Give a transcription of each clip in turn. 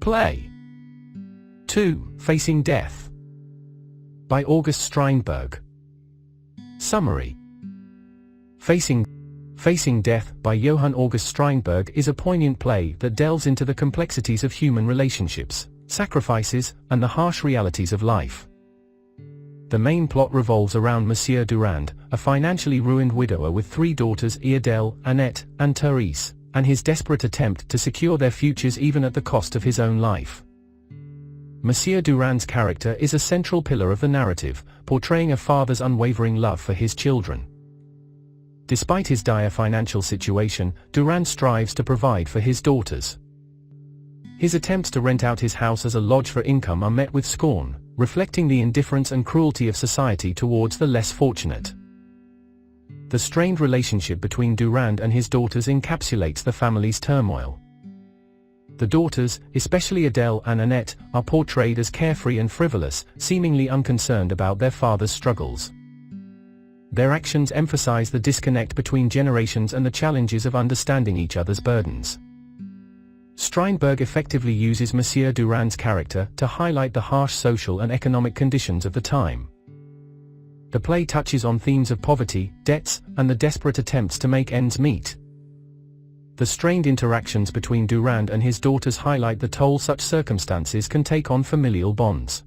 play. 2. Facing Death by August Strindberg. Summary. Facing Death by Johann August Strindberg is a poignant play that delves into the complexities of human relationships, sacrifices, and the harsh realities of life. The main plot revolves around Monsieur Durand, a financially ruined widower with 3 daughters, Adèle, Annette, and Therese, and his desperate attempt to secure their futures even at the cost of his own life. Monsieur Durand's character is a central pillar of the narrative, portraying a father's unwavering love for his children. Despite his dire financial situation, Durand strives to provide for his daughters. His attempts to rent out his house as a lodge for income are met with scorn, reflecting the indifference and cruelty of society towards the less fortunate. The strained relationship between Durand and his daughters encapsulates the family's turmoil. The daughters, especially Adèle and Annette, are portrayed as carefree and frivolous, seemingly unconcerned about their father's struggles. Their actions emphasize the disconnect between generations and the challenges of understanding each other's burdens. Strindberg effectively uses Monsieur Durand's character to highlight the harsh social and economic conditions of the time. The play touches on themes of poverty, debts, and the desperate attempts to make ends meet. The strained interactions between Durand and his daughters highlight the toll such circumstances can take on familial bonds.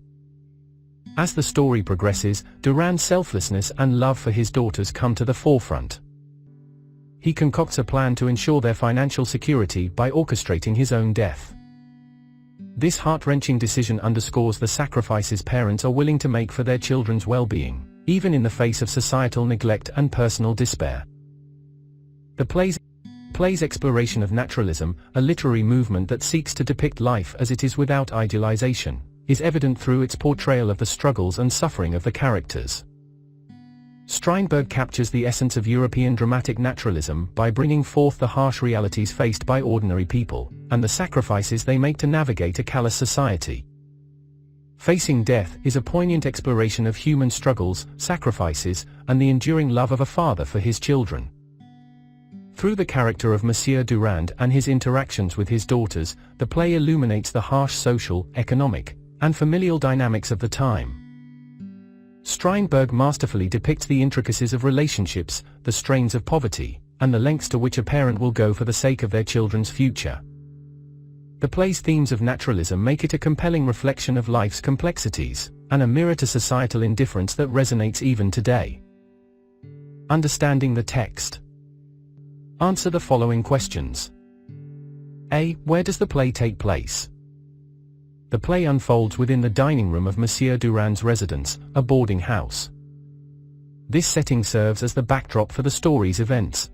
As the story progresses, Durand's selflessness and love for his daughters come to the forefront. He concocts a plan to ensure their financial security by orchestrating his own death. This heart-wrenching decision underscores the sacrifices parents are willing to make for their children's well-being, even in the face of societal neglect and personal despair. The play's exploration of naturalism, a literary movement that seeks to depict life as it is without idealization, is evident through its portrayal of the struggles and suffering of the characters. Strindberg captures the essence of European dramatic naturalism by bringing forth the harsh realities faced by ordinary people, and the sacrifices they make to navigate a callous society. Facing Death is a poignant exploration of human struggles, sacrifices, and the enduring love of a father for his children. Through the character of Monsieur Durand and his interactions with his daughters, the play illuminates the harsh social, economic, and familial dynamics of the time. Strindberg masterfully depicts the intricacies of relationships, the strains of poverty, and the lengths to which a parent will go for the sake of their children's future. The play's themes of naturalism make it a compelling reflection of life's complexities, and a mirror to societal indifference that resonates even today. Understanding the text. Answer the following questions. A. Where does the play take place? The play unfolds within the dining room of Monsieur Durand's residence, a boarding house. This setting serves as the backdrop for the story's events.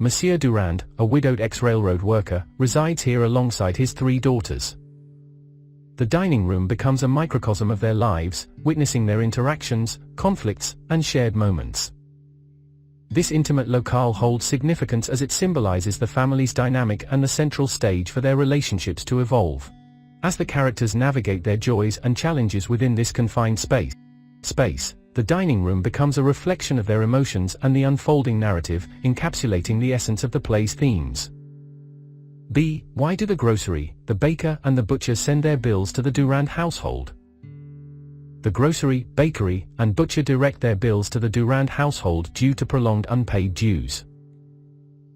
Monsieur Durand, a widowed ex-railroad worker, resides here alongside his 3 daughters. The dining room becomes a microcosm of their lives, witnessing their interactions, conflicts, and shared moments. This intimate locale holds significance as it symbolizes the family's dynamic and the central stage for their relationships to evolve. As the characters navigate their joys and challenges within this confined space, the dining room becomes a reflection of their emotions and the unfolding narrative, encapsulating the essence of the play's themes. B. Why do the grocery, the baker, and the butcher send their bills to the Durand household? The grocery, bakery, and butcher direct their bills to the Durand household due to prolonged unpaid dues.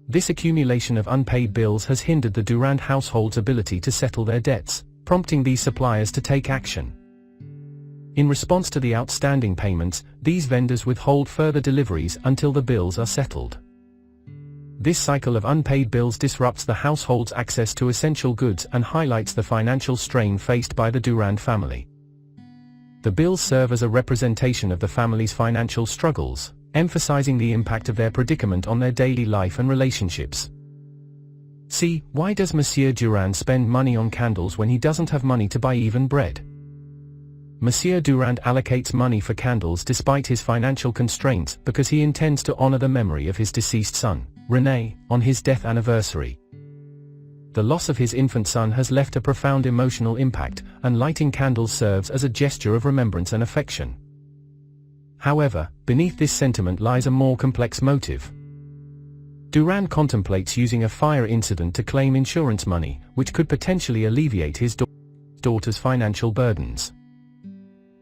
This accumulation of unpaid bills has hindered the Durand household's ability to settle their debts, prompting these suppliers to take action. In response to the outstanding payments, these vendors withhold further deliveries until the bills are settled. This cycle of unpaid bills disrupts the household's access to essential goods and highlights the financial strain faced by the Durand family. The bills serve as a representation of the family's financial struggles, emphasizing the impact of their predicament on their daily life and relationships. C. Why does Monsieur Durand spend money on candles when he doesn't have money to buy even bread? Monsieur Durand allocates money for candles despite his financial constraints because he intends to honor the memory of his deceased son, René, on his death anniversary. The loss of his infant son has left a profound emotional impact, and lighting candles serves as a gesture of remembrance and affection. However, beneath this sentiment lies a more complex motive. Durand contemplates using a fire incident to claim insurance money, which could potentially alleviate his daughter's financial burdens.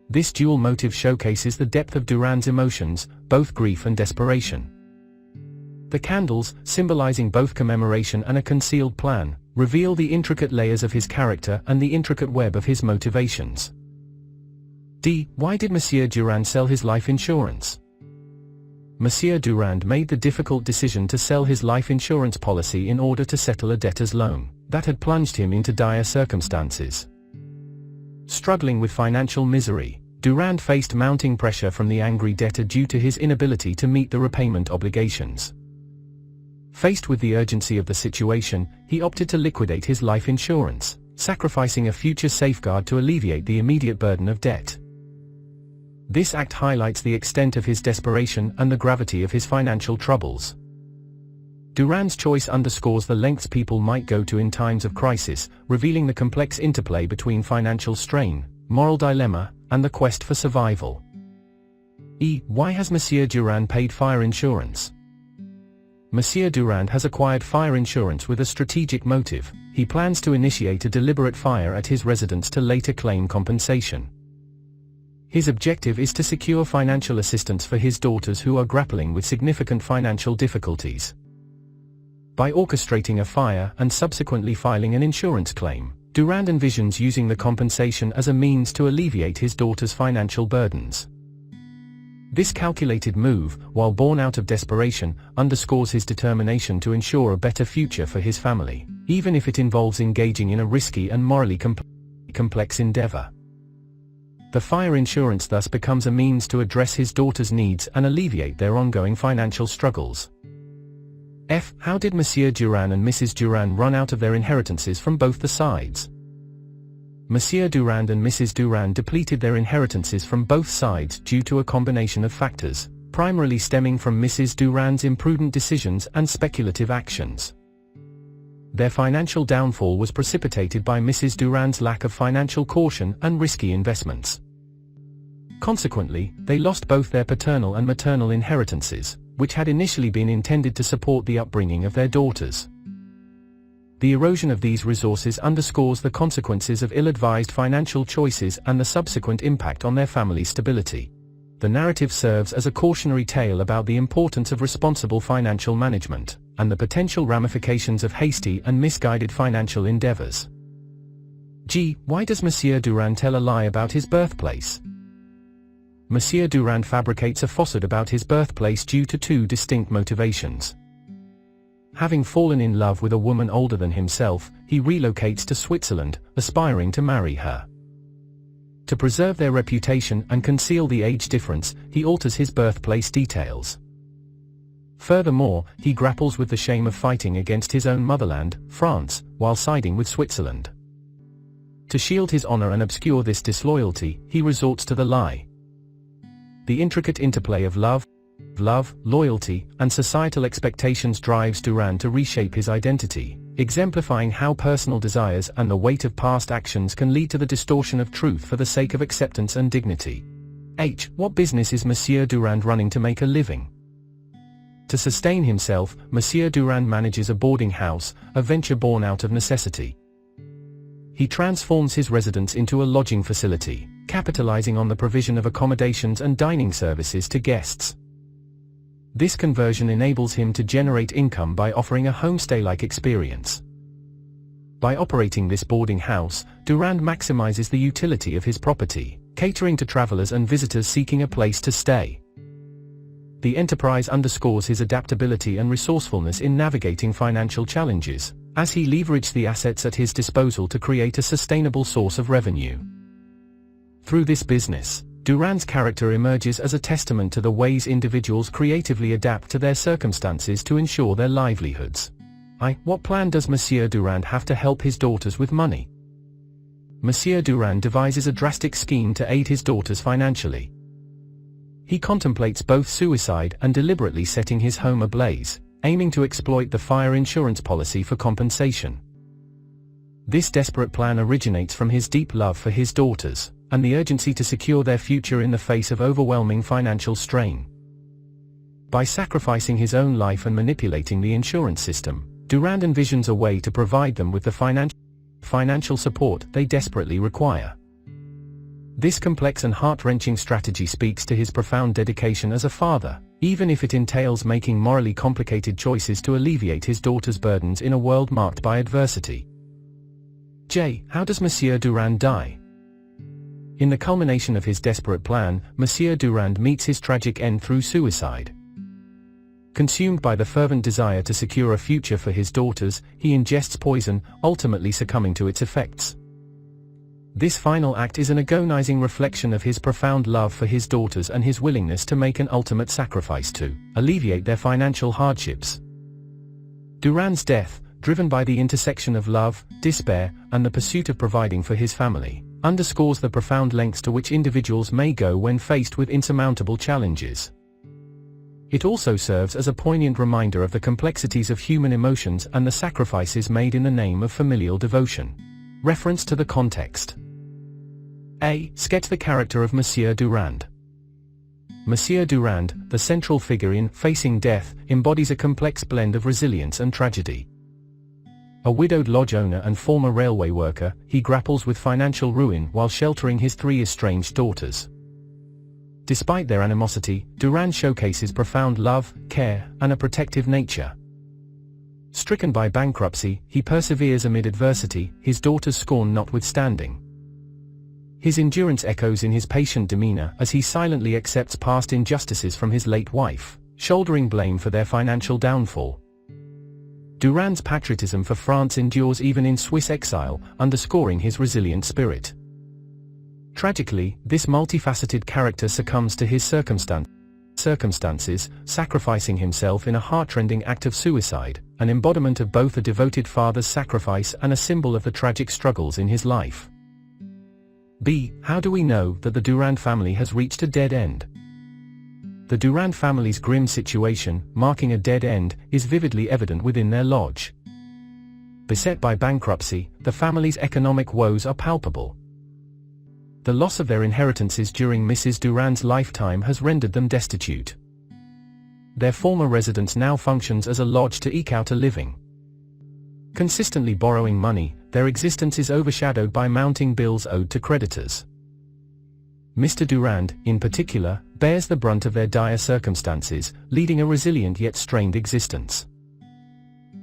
This dual motive showcases the depth of Durand's emotions, both grief and desperation. The candles, symbolizing both commemoration and a concealed plan, reveal the intricate layers of his character and the intricate web of his motivations. D. Why did Monsieur Durand sell his life insurance? Monsieur Durand made the difficult decision to sell his life insurance policy in order to settle a debtor's loan that had plunged him into dire circumstances. Struggling with financial misery, Durand faced mounting pressure from the angry debtor due to his inability to meet the repayment obligations. Faced with the urgency of the situation, he opted to liquidate his life insurance, sacrificing a future safeguard to alleviate the immediate burden of debt. This act highlights the extent of his desperation and the gravity of his financial troubles. Durand's choice underscores the lengths people might go to in times of crisis, revealing the complex interplay between financial strain, moral dilemma, and the quest for survival. E. Why has Monsieur Durand paid fire insurance? Monsieur Durand has acquired fire insurance with a strategic motive. He plans to initiate a deliberate fire at his residence to later claim compensation. His objective is to secure financial assistance for his daughters who are grappling with significant financial difficulties. By orchestrating a fire and subsequently filing an insurance claim, Durand envisions using the compensation as a means to alleviate his daughters' financial burdens. This calculated move, while born out of desperation, underscores his determination to ensure a better future for his family, even if it involves engaging in a risky and morally complex endeavor. The fire insurance thus becomes a means to address his daughters' needs and alleviate their ongoing financial struggles. F. How did Monsieur Durand and Mrs. Durand run out of their inheritances from both the sides? Monsieur Durand and Mrs. Durand depleted their inheritances from both sides due to a combination of factors, primarily stemming from Mrs. Durand's imprudent decisions and speculative actions. Their financial downfall was precipitated by Mrs. Durand's lack of financial caution and risky investments. Consequently, they lost both their paternal and maternal inheritances, which had initially been intended to support the upbringing of their daughters. The erosion of these resources underscores the consequences of ill-advised financial choices and the subsequent impact on their family's stability. The narrative serves as a cautionary tale about the importance of responsible financial management, and the potential ramifications of hasty and misguided financial endeavors. G. Why does Monsieur Durand tell a lie about his birthplace? Monsieur Durand fabricates a falsehood about his birthplace due to two distinct motivations. Having fallen in love with a woman older than himself, he relocates to Switzerland, aspiring to marry her. To preserve their reputation and conceal the age difference, he alters his birthplace details. Furthermore, he grapples with the shame of fighting against his own motherland, France, while siding with Switzerland. To shield his honor and obscure this disloyalty, he resorts to the lie. The intricate interplay of love, loyalty, and societal expectations drives Durand to reshape his identity, exemplifying how personal desires and the weight of past actions can lead to the distortion of truth for the sake of acceptance and dignity. H. What business is Monsieur Durand running to make a living? To sustain himself, Monsieur Durand manages a boarding house, a venture born out of necessity. He transforms his residence into a lodging facility, capitalizing on the provision of accommodations and dining services to guests. This conversion enables him to generate income by offering a homestay-like experience. By operating this boarding house, Durand maximizes the utility of his property, catering to travelers and visitors seeking a place to stay. The enterprise underscores his adaptability and resourcefulness in navigating financial challenges, as he leveraged the assets at his disposal to create a sustainable source of revenue. Through this business, Durand's character emerges as a testament to the ways individuals creatively adapt to their circumstances to ensure their livelihoods. I. What plan does Monsieur Durand have to help his daughters with money? Monsieur Durand devises a drastic scheme to aid his daughters financially. He contemplates both suicide and deliberately setting his home ablaze, aiming to exploit the fire insurance policy for compensation. This desperate plan originates from his deep love for his daughters, and the urgency to secure their future in the face of overwhelming financial strain. By sacrificing his own life and manipulating the insurance system, Durand envisions a way to provide them with the financial support they desperately require. This complex and heart-wrenching strategy speaks to his profound dedication as a father, even if it entails making morally complicated choices to alleviate his daughter's burdens in a world marked by adversity. J. How does Monsieur Durand die? In the culmination of his desperate plan, Monsieur Durand meets his tragic end through suicide. Consumed by the fervent desire to secure a future for his daughters, he ingests poison, ultimately succumbing to its effects. This final act is an agonizing reflection of his profound love for his daughters and his willingness to make an ultimate sacrifice to alleviate their financial hardships. Durand's death, driven by the intersection of love, despair, and the pursuit of providing for his family, underscores the profound lengths to which individuals may go when faced with insurmountable challenges. It also serves as a poignant reminder of the complexities of human emotions and the sacrifices made in the name of familial devotion. Reference to the context. A. Sketch the character of Monsieur Durand. Monsieur Durand, the central figure in Facing Death, embodies a complex blend of resilience and tragedy. A widowed lodge owner and former railway worker, he grapples with financial ruin while sheltering his 3 estranged daughters. Despite their animosity, Durand showcases profound love, care, and a protective nature. Stricken by bankruptcy, he perseveres amid adversity, his daughters' scorn notwithstanding. His endurance echoes in his patient demeanor as he silently accepts past injustices from his late wife, shouldering blame for their financial downfall. Durand's patriotism for France endures even in Swiss exile, underscoring his resilient spirit. Tragically, this multifaceted character succumbs to his circumstances, sacrificing himself in a heartrending act of suicide, an embodiment of both a devoted father's sacrifice and a symbol of the tragic struggles in his life. B. How do we know that the Durand family has reached a dead end? The Durand family's grim situation, marking a dead end, is vividly evident within their lodge. Beset by bankruptcy, the family's economic woes are palpable. The loss of their inheritances during Mrs. Durand's lifetime has rendered them destitute. Their former residence now functions as a lodge to eke out a living. Consistently borrowing money, their existence is overshadowed by mounting bills owed to creditors. Mr. Durand, in particular, bears the brunt of their dire circumstances, leading a resilient yet strained existence.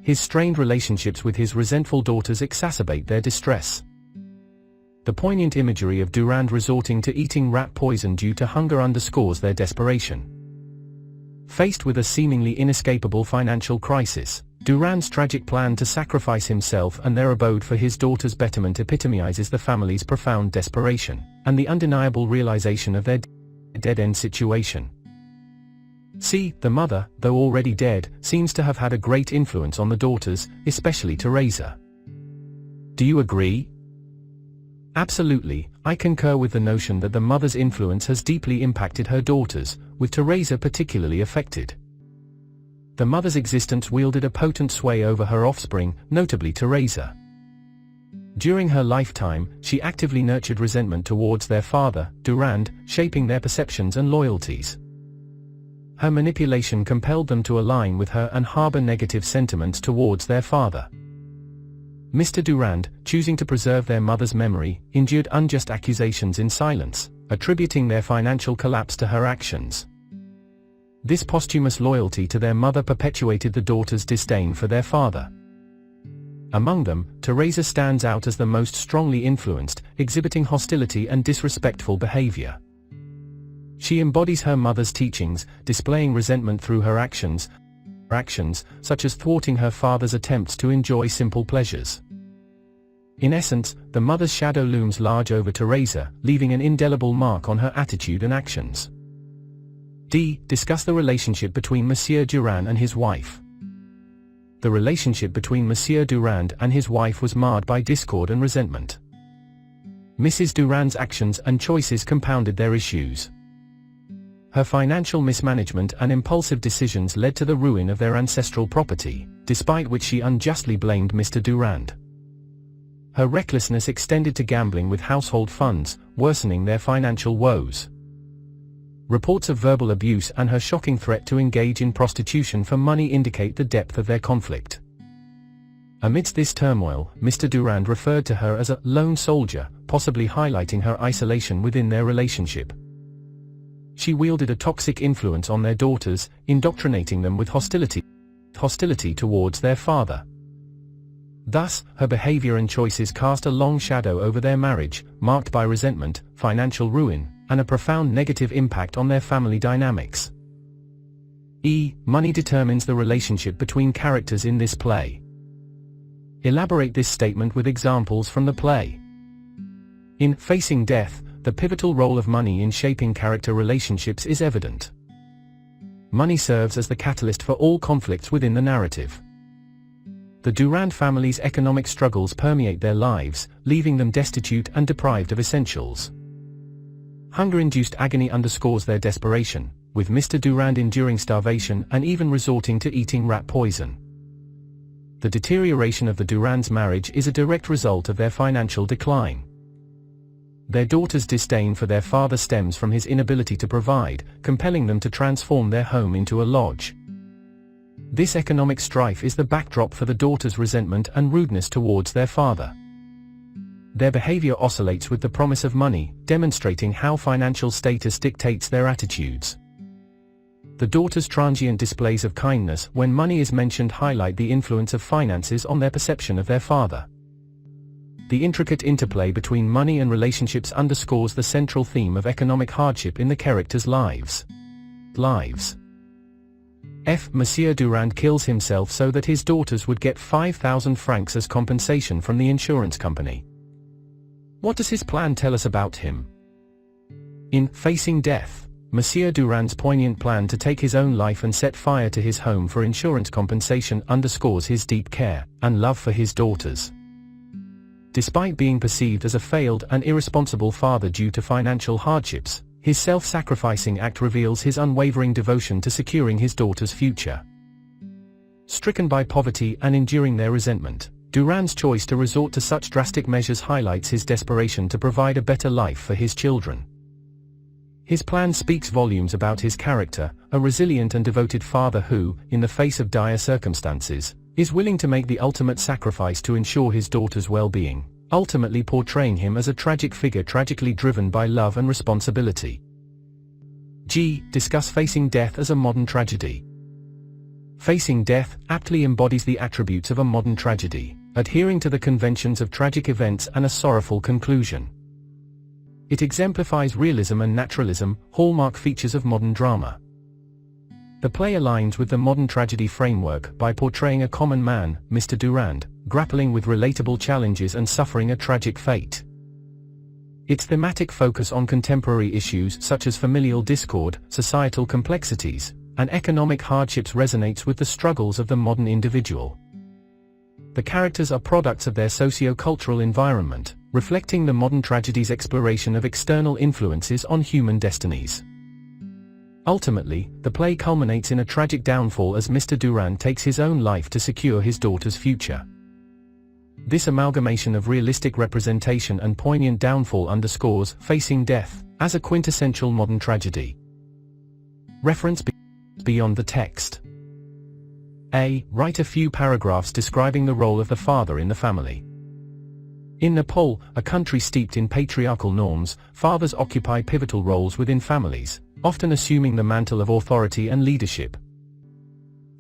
His strained relationships with his resentful daughters exacerbate their distress. The poignant imagery of Durand resorting to eating rat poison due to hunger underscores their desperation. Faced with a seemingly inescapable financial crisis, Durand's tragic plan to sacrifice himself and their abode for his daughter's betterment epitomizes the family's profound desperation, and the undeniable realization of their dead-end situation. C. The mother, though already dead, seems to have had a great influence on the daughters, especially Teresa. Do you agree? Absolutely, I concur with the notion that the mother's influence has deeply impacted her daughters, with Teresa particularly affected. The mother's existence wielded a potent sway over her offspring, notably Teresa. During her lifetime, she actively nurtured resentment towards their father, Durand, shaping their perceptions and loyalties. Her manipulation compelled them to align with her and harbor negative sentiments towards their father. Mr. Durand, choosing to preserve their mother's memory, endured unjust accusations in silence, attributing their financial collapse to her actions. This posthumous loyalty to their mother perpetuated the daughters' disdain for their father. Among them, Teresa stands out as the most strongly influenced, exhibiting hostility and disrespectful behavior. She embodies her mother's teachings, displaying resentment through her actions such as thwarting her father's attempts to enjoy simple pleasures. In essence, the mother's shadow looms large over Teresa, leaving an indelible mark on her attitude and actions. D. Discuss the relationship between Monsieur Durand and his wife. The relationship between Monsieur Durand and his wife was marred by discord and resentment. Mrs. Durand's actions and choices compounded their issues. Her financial mismanagement and impulsive decisions led to the ruin of their ancestral property, despite which she unjustly blamed Mr. Durand. Her recklessness extended to gambling with household funds, worsening their financial woes. Reports of verbal abuse and her shocking threat to engage in prostitution for money indicate the depth of their conflict. Amidst this turmoil, Mr. Durand referred to her as a lone soldier, possibly highlighting her isolation within their relationship. She wielded a toxic influence on their daughters, indoctrinating them with hostility towards their father. Thus, her behavior and choices cast a long shadow over their marriage, marked by resentment, financial ruin, and a profound negative impact on their family dynamics. Money determines the relationship between characters in this play. Elaborate this statement with examples from the play. In Facing Death, the pivotal role of money in shaping character relationships is evident. Money serves as the catalyst for all conflicts within the narrative. The Durand family's economic struggles permeate their lives, leaving them destitute and deprived of essentials. Hunger-induced agony underscores their desperation, with Mr. Durand enduring starvation and even resorting to eating rat poison. The deterioration of the Durand's marriage is a direct result of their financial decline. Their daughter's disdain for their father stems from his inability to provide, compelling them to transform their home into a lodge. This economic strife is the backdrop for the daughter's resentment and rudeness towards their father. Their behavior oscillates with the promise of money, demonstrating how financial status dictates their attitudes. The daughter's transient displays of kindness when money is mentioned highlight the influence of finances on their perception of their father. The intricate interplay between money and relationships underscores the central theme of economic hardship in the characters' lives. Monsieur Durand kills himself so that his daughters would get 5,000 francs as compensation from the insurance company. What does his plan tell us about him? In Facing Death, Monsieur Durand's poignant plan to take his own life and set fire to his home for insurance compensation underscores his deep care and love for his daughters. Despite being perceived as a failed and irresponsible father due to financial hardships, his self-sacrificing act reveals his unwavering devotion to securing his daughter's future. Stricken by poverty and enduring their resentment, Durand's choice to resort to such drastic measures highlights his desperation to provide a better life for his children. His plan speaks volumes about his character, a resilient and devoted father who, in the face of dire circumstances, is willing to make the ultimate sacrifice to ensure his daughter's well-being, ultimately portraying him as a tragic figure tragically driven by love and responsibility. Discuss Facing Death as a modern tragedy. Facing Death aptly embodies the attributes of a modern tragedy, adhering to the conventions of tragic events and a sorrowful conclusion. It exemplifies realism and naturalism, hallmark features of modern drama. The play aligns with the modern tragedy framework by portraying a common man, Mr. Durand, grappling with relatable challenges and suffering a tragic fate. Its thematic focus on contemporary issues such as familial discord, societal complexities, and economic hardships resonates with the struggles of the modern individual. The characters are products of their socio-cultural environment, reflecting the modern tragedy's exploration of external influences on human destinies. Ultimately, the play culminates in a tragic downfall as Mr. Durand takes his own life to secure his daughter's future. This amalgamation of realistic representation and poignant downfall underscores Facing Death as a quintessential modern tragedy. Reference beyond the text. Write a few paragraphs describing the role of the father in the family. In Nepal, a country steeped in patriarchal norms, fathers occupy pivotal roles within families, often assuming the mantle of authority and leadership.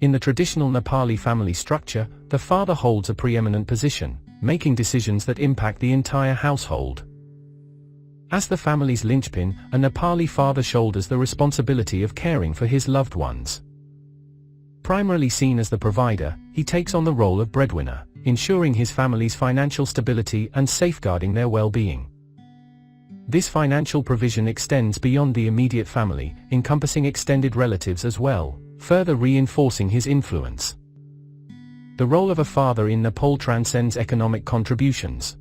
In the traditional Nepali family structure, the father holds a preeminent position, making decisions that impact the entire household. As the family's linchpin, a Nepali father shoulders the responsibility of caring for his loved ones. Primarily seen as the provider, he takes on the role of breadwinner, ensuring his family's financial stability and safeguarding their well-being. This financial provision extends beyond the immediate family, encompassing extended relatives as well, further reinforcing his influence. The role of a father in Nepal transcends economic contributions.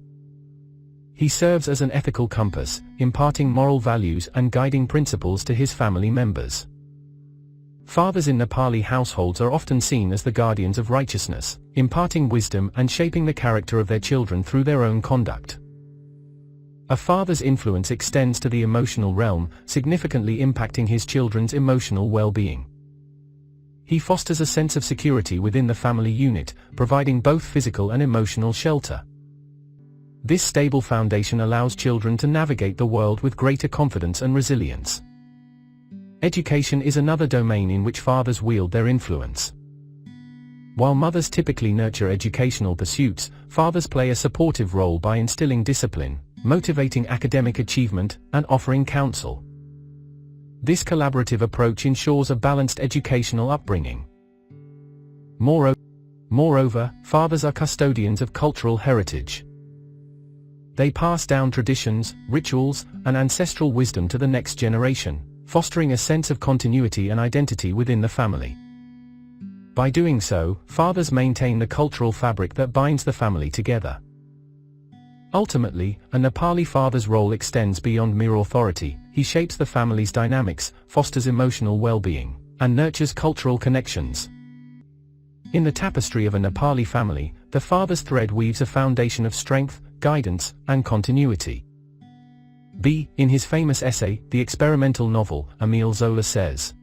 He serves as an ethical compass, imparting moral values and guiding principles to his family members. Fathers in Nepali households are often seen as the guardians of righteousness, imparting wisdom and shaping the character of their children through their own conduct. A father's influence extends to the emotional realm, significantly impacting his children's emotional well-being. He fosters a sense of security within the family unit, providing both physical and emotional shelter. This stable foundation allows children to navigate the world with greater confidence and resilience. Education is another domain in which fathers wield their influence. While mothers typically nurture educational pursuits, fathers play a supportive role by instilling discipline, motivating academic achievement, and offering counsel. This collaborative approach ensures a balanced educational upbringing. Moreover, fathers are custodians of cultural heritage. They pass down traditions, rituals, and ancestral wisdom to the next generation, fostering a sense of continuity and identity within the family. By doing so, fathers maintain the cultural fabric that binds the family together. Ultimately, a Nepali father's role extends beyond mere authority. He shapes the family's dynamics, fosters emotional well-being, and nurtures cultural connections. In the tapestry of a Nepali family, the father's thread weaves a foundation of strength, guidance, and continuity. In his famous essay, The Experimental Novel, Émile Zola says,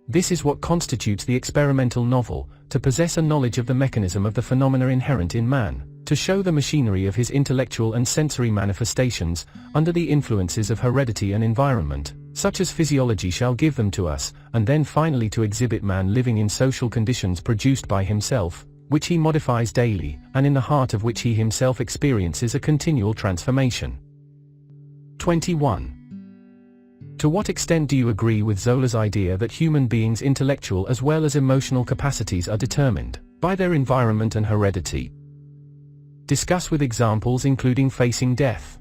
"This is what constitutes the experimental novel, to possess a knowledge of the mechanism of the phenomena inherent in man, to show the machinery of his intellectual and sensory manifestations, under the influences of heredity and environment, such as physiology shall give them to us, and then finally to exhibit man living in social conditions produced by himself, which he modifies daily, and in the heart of which he himself experiences a continual transformation." 21. To what extent do you agree with Zola's idea that human beings' intellectual as well as emotional capacities are determined by their environment and heredity? Discuss with examples including facing death.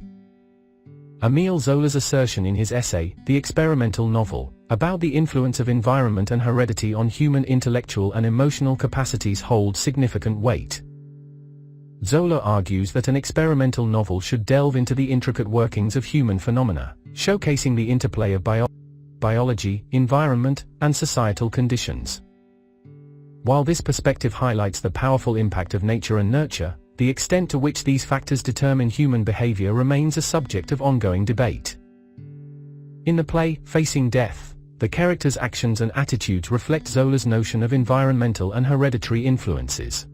Émile Zola's assertion in his essay, The Experimental Novel, about the influence of environment and heredity on human intellectual and emotional capacities holds significant weight. Zola argues that an experimental novel should delve into the intricate workings of human phenomena, showcasing the interplay of biology, environment, and societal conditions. While this perspective highlights the powerful impact of nature and nurture, the extent to which these factors determine human behavior remains a subject of ongoing debate. In the play, Facing Death, the characters' actions and attitudes reflect Zola's notion of environmental and hereditary influences.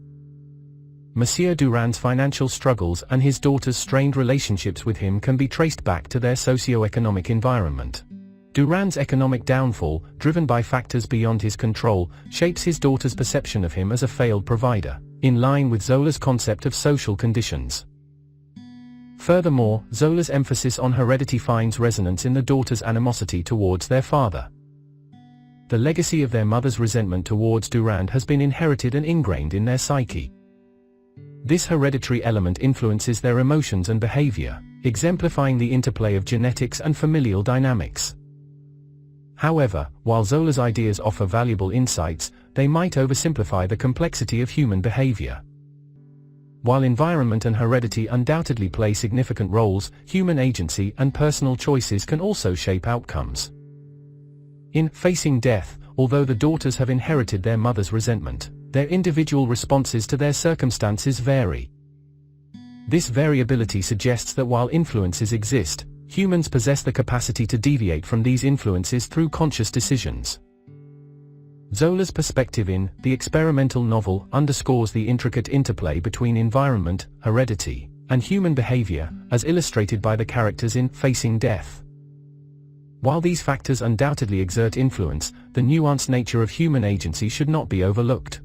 Monsieur Durand's financial struggles and his daughter's strained relationships with him can be traced back to their socio-economic environment. Durand's economic downfall, driven by factors beyond his control, shapes his daughter's perception of him as a failed provider, in line with Zola's concept of social conditions. Furthermore, Zola's emphasis on heredity finds resonance in the daughter's animosity towards their father. The legacy of their mother's resentment towards Durand has been inherited and ingrained in their psyche. This hereditary element influences their emotions and behavior, exemplifying the interplay of genetics and familial dynamics. However, while Zola's ideas offer valuable insights, they might oversimplify the complexity of human behavior. While environment and heredity undoubtedly play significant roles, human agency and personal choices can also shape outcomes. In Facing Death, although the daughters have inherited their mother's resentment, their individual responses to their circumstances vary. This variability suggests that while influences exist, humans possess the capacity to deviate from these influences through conscious decisions. Zola's perspective in The Experimental Novel underscores the intricate interplay between environment, heredity, and human behavior, as illustrated by the characters in Facing Death. While these factors undoubtedly exert influence, the nuanced nature of human agency should not be overlooked.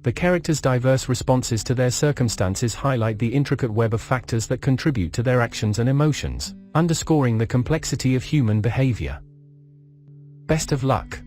The characters' diverse responses to their circumstances highlight the intricate web of factors that contribute to their actions and emotions, underscoring the complexity of human behavior. Best of luck.